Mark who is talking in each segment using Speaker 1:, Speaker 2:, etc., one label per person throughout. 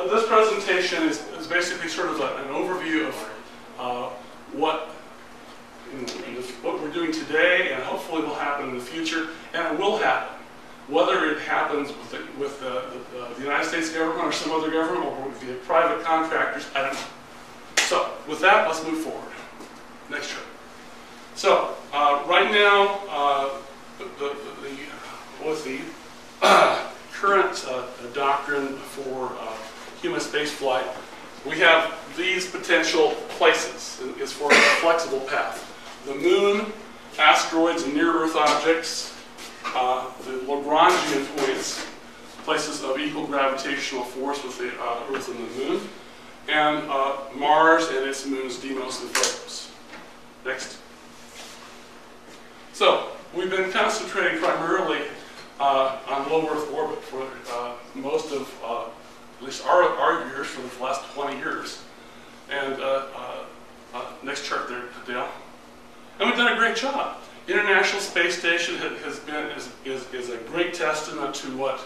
Speaker 1: this presentation is basically sort of an overview of what we're doing today, and hopefully will happen in the future, and it will happen. Whether it happens with the United States government or some other government or with the private contractors, I don't know. So with that, let's move forward. Next chart. So right now, with the current doctrine for human spaceflight, we have these potential places as far as a flexible path. The moon, asteroids, and near-Earth objects, the Lagrangian points, places of equal gravitational force with the Earth and the moon, and Mars and its moons, Deimos and Phobos. Next. So, we've been concentrating primarily on low Earth orbit for most of, at least our years, for the last 20 years. And next chart there, Dale. And we've done a great job. International Space Station is a great testament to what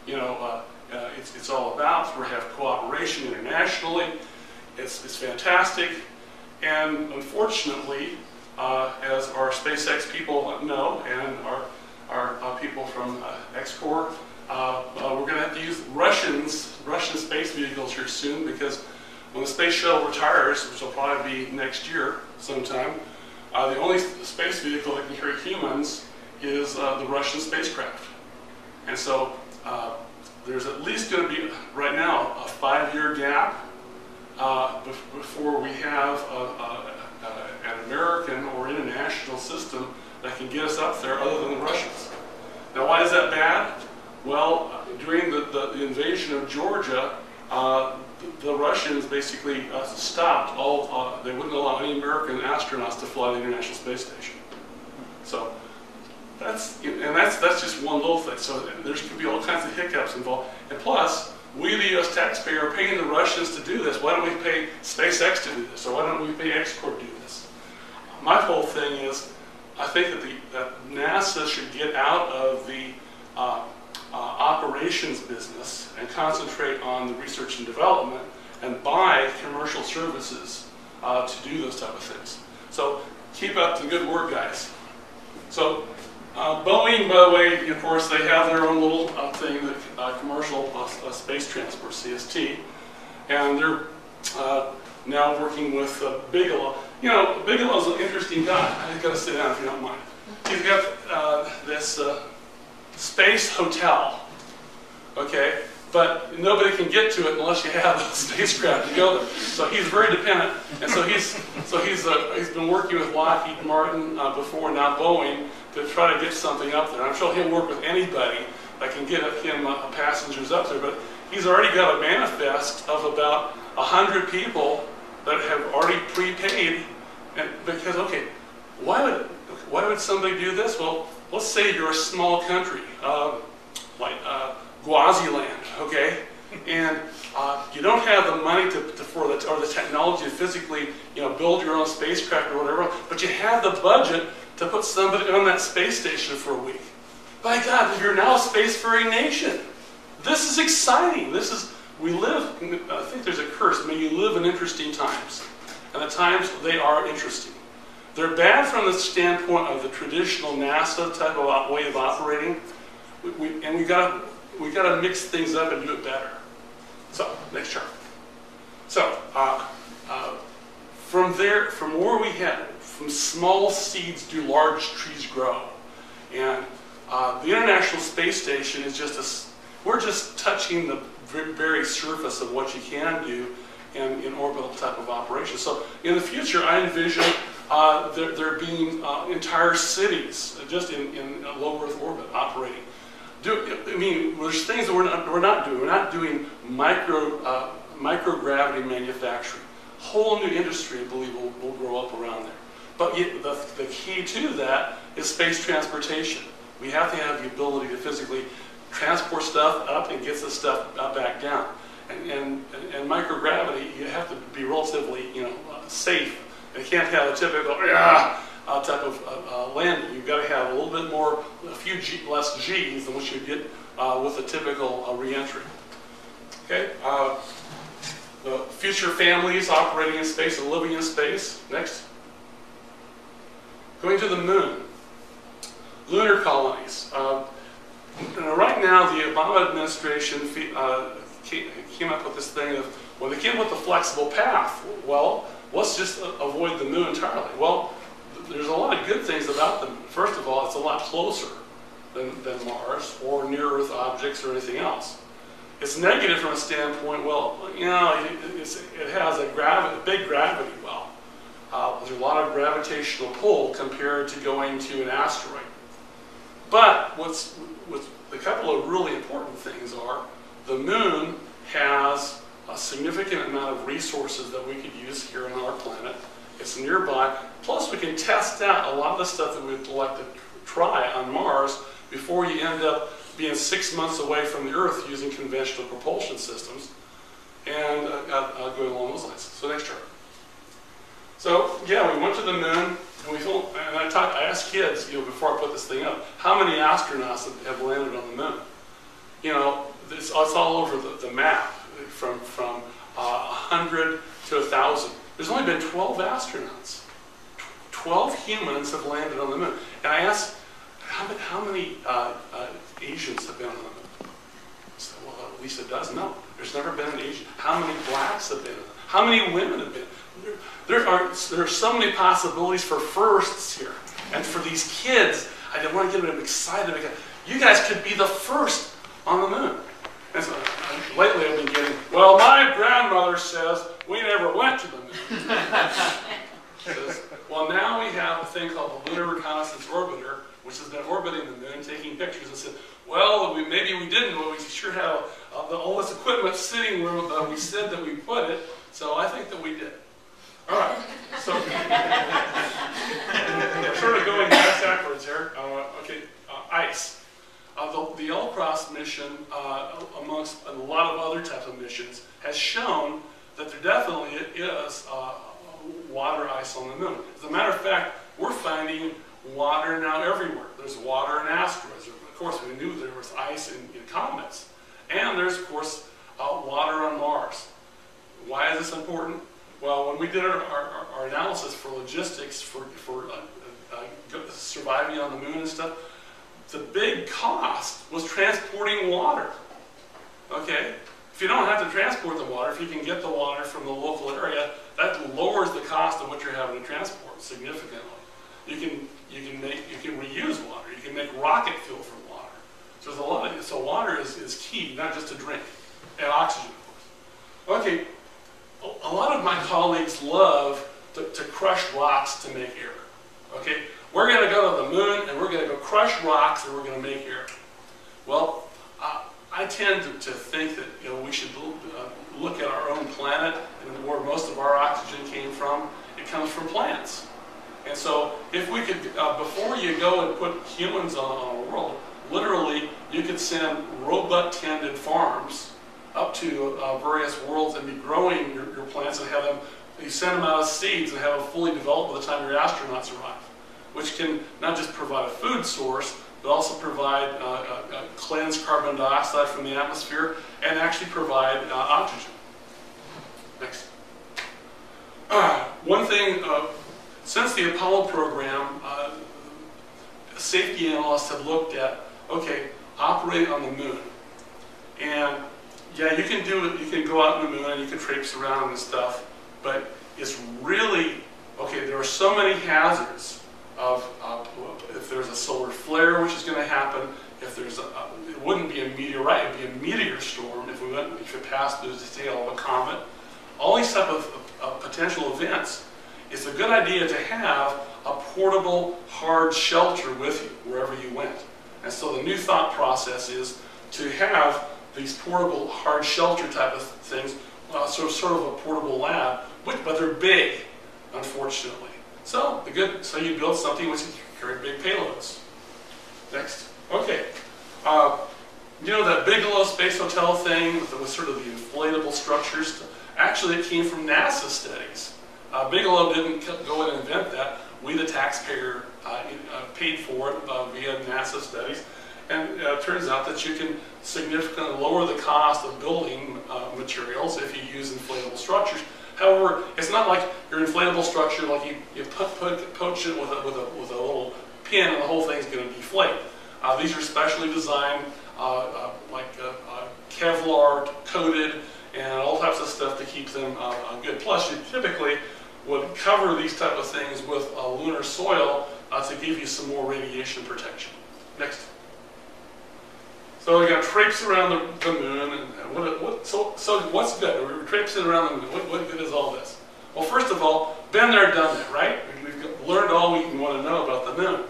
Speaker 1: it's all about. We have cooperation internationally. It's fantastic, and unfortunately, as our SpaceX people know, and our people from X-Corp, we're going to have to use Russian space vehicles here soon, because when the space shuttle retires, which will probably be next year sometime, the only space vehicle that can carry humans is the Russian spacecraft. And so there's at least going to be, right now, a 5-year gap before we have an American or international system that can get us up there other than the Russians. Now, why is that bad? Well, during the invasion of Georgia, the Russians basically stopped all, they wouldn't allow any American astronauts to fly the International Space Station. So that's just one little thing. So there could be all kinds of hiccups involved. And plus, we, the US taxpayer, are paying the Russians to do this. Why don't we pay SpaceX to do this? Or why don't we pay X-Corp to do this? My whole thing is, I think that NASA should get out of the operations business and concentrate on the research and development and buy commercial services to do those type of things. So keep up the good work, guys. So Boeing, by the way, of course, they have their own little thing, the Commercial Space Transport, CST, and they're now working with Bigelow. You know, Bigelow's an interesting guy. I've got to sit down if you don't mind. He's got this space hotel, okay? But nobody can get to it unless you have a spacecraft to go there. So he's very dependent, and so he's been working with Lockheed Martin before, now Boeing, to try to get something up there. I'm sure he'll work with anybody that can get him passengers up there. But he's already got a manifest of about 100 people that have already prepaid, and because why would somebody do this? Well, let's say you're a small country, like Swaziland, okay, and you don't have the money or the technology to physically, build your own spacecraft or whatever, but you have the budget to put somebody on that space station for a week. By God, you're now a spacefaring nation. This is exciting. We live, I think there's a curse, may you live in interesting times. And the times, they are interesting. They're bad from the standpoint of the traditional NASA type of way of operating, and we got to mix things up and do it better. So, next chart. So, from where we head, from small seeds do large trees grow. And the International Space Station is we're just touching the very surface of what you can do in orbital type of operation. So in the future, I envision there being entire cities just in low Earth orbit operating. There's things that we're not doing. We're not doing microgravity manufacturing. Whole new industry, I believe, will grow up around there. But the key to that is space transportation. We have to have the ability to physically transport stuff up and get the stuff back down. And microgravity, you have to be relatively, safe. You can't have a typical type of landing. You've got to have a little bit more, a few less G's than what you get with a typical re-entry. Okay. The future families operating in space and living in space. Next. Going to the moon. Lunar colonies. Right now, the Obama administration came up with this thing of, well, they came up with a flexible path. Well, let's just avoid the moon entirely. Well, there's a lot of good things about the moon. First of all, it's a lot closer than Mars or near-Earth objects or anything else. It's negative from a standpoint, well, you know, it has a big gravity well. There's a lot of gravitational pull compared to going to an asteroid. But a couple of really important things are, the moon has a significant amount of resources that we could use here on our planet. It's nearby. Plus, we can test out a lot of the stuff that we'd like to try on Mars before you end up being 6 months away from the Earth using conventional propulsion systems, and going along those lines. So next chart. So yeah, we went to the moon, and I asked kids, you know, before I put this thing up, how many astronauts have landed on the moon? You know, it's all over the map, from 100 to 1,000. There's only been 12 astronauts. 12 humans have landed on the moon. And I asked, how many Asians have been on the moon? So, well, at least a dozen. No, there's never been an Asian. How many blacks have been? How many women have been? There are so many possibilities for firsts here. And for these kids, I want to get them excited because you guys could be the first on the moon. And so, lately I've been getting, well, my grandmother says we never went to the moon. Says, well, now we have a thing called the Lunar Reconnaissance Orbiter, which has been orbiting the moon, taking pictures, and said, well, maybe we didn't, but we sure have all this equipment sitting where we said that we put it, so I think that we did. All right, so we're sort of going backwards here. Okay, ice. The L-Cross mission, amongst a lot of other types of missions, has shown that there definitely is water ice on the moon. As a matter of fact, we're finding water now everywhere. There's water in asteroids. Of course, we knew there was ice in comets. And there's, of course, water on Mars. Why is this important? Well, when we did our analysis for logistics for surviving on the moon and stuff, the big cost was transporting water. Okay? If you don't have to transport the water, if you can get the water from the local area, that lowers the cost of what you're having to transport significantly. You can reuse water. You can make rocket fuel from water. So there's a lot of, so water is key, not just to drink, and oxygen, of course. Okay, a lot of my colleagues love to crush rocks to make air. Okay, we're going to go to the moon and we're going to go crush rocks and we're going to make air. Well, I tend to think that, you know, we should look at our own planet and where most of our oxygen came from. It comes from plants. And so if we could, before you go and put humans on a world, literally you could send robot-tended farms up to various worlds and be growing your plants and have them, you send them out as seeds and have them fully developed by the time your astronauts arrive, which can not just provide a food source, but also provide cleansed carbon dioxide from the atmosphere and actually provide oxygen. Next. One thing, since the Apollo program, safety analysts have looked at, okay, operating on the moon. And yeah, you can do it, you can go out on the moon and you can traipse around and stuff, but it's really, okay, there are so many hazards of if there's a solar flare, which is going to happen, if there's it wouldn't be a meteorite, it would be a meteor storm if it passed through the tail of a comet. All these type of potential events, it's a good idea to have a portable, hard shelter with you wherever you went. And so the new thought process is to have these portable, hard shelter type of things, sort of a portable lab, but they're big, unfortunately. So you build something which can carry big payloads. Next. Okay. You know that Bigelow Space Hotel thing with sort of the inflatable structures? Actually, it came from NASA studies. Bigelow didn't go and invent that. We, the taxpayer, paid for it via NASA studies. And it turns out that you can significantly lower the cost of building materials if you use inflatable structures. However, it's not like your inflatable structure, like you poach it with a little pin and the whole thing's going to deflate. These are specially designed, Kevlar coated and all types of stuff to keep them good. Plus, you typically would cover these type of things with lunar soil to give you some more radiation protection. Next. So we're going to traipse around the moon, and so what's good? We're traipsing around the moon. What good is all this? Well, first of all, been there, done that, right? We've learned all we want to know about the moon.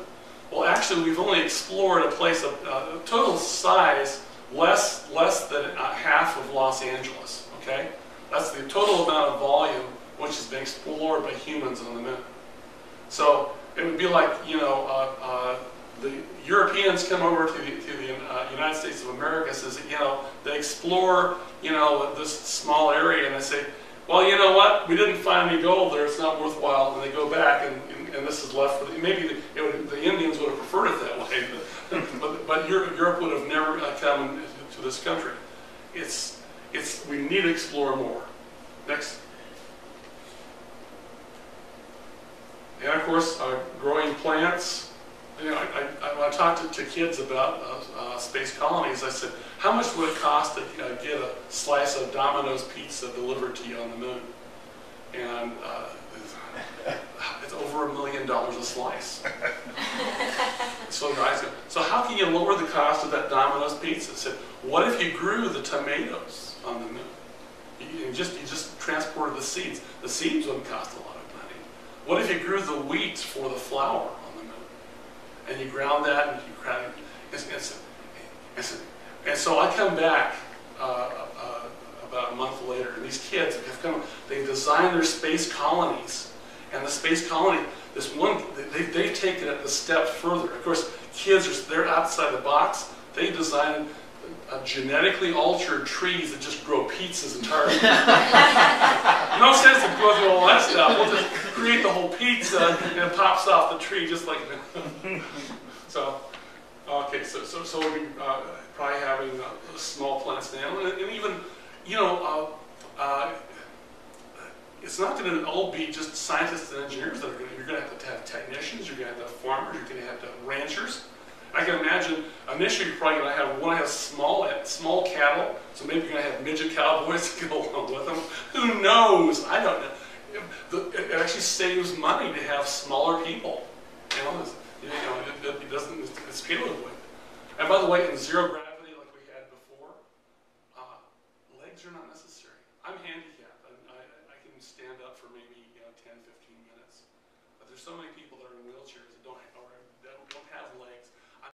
Speaker 1: Well, actually, we've only explored a place of total size less than half of Los Angeles. Okay, that's the total amount of volume which has been explored by humans on the moon. So it would be like, you know, the Europeans come over to the United States of America, says, you know, they explore, you know, this small area, and they say, well, you know what, we didn't find any gold there, it's not worthwhile, and they go back, and this is left for maybe the Indians would have preferred it that way, but Europe would have never come to this country. We need to explore more. Next. And of course, growing plants. You know, when I talked to kids about space colonies, I said, how much would it cost to get a slice of Domino's pizza delivered to you on the moon? And it's over $1 million a slice. So guys go, so how can you lower the cost of that Domino's pizza? I said, what if you grew the tomatoes on the moon? You just transported the seeds. The seeds wouldn't cost a lot of money. What if you grew the wheat for the flour on the moon? And you ground that, and you ground it. And so I come back about a month later, and these kids have come. They've designed their space colonies, and the space colony, this one, they've taken it a step further. Of course, they're outside the box. They designed genetically altered trees that just grow pizzas entirely. No sense in going through all that stuff. We'll just create the whole pizza and it pops off the tree just like that. So, okay, so we'll be probably having small plants now, and even, you know, it's not going to all be just scientists and engineers that are going to. You're going to have technicians. You're going to have farmers. You're going to have ranchers. I can imagine initially you're probably going to have small cattle, so maybe you're going to have midget cowboys to go along with them. Who knows? I don't know. It actually saves money to have smaller people. It doesn't. It's scalable. And by the way, in zero gravity like we had before, legs are not necessary. I'm handicapped. I can stand up for maybe 10, 15 minutes, but there's so many people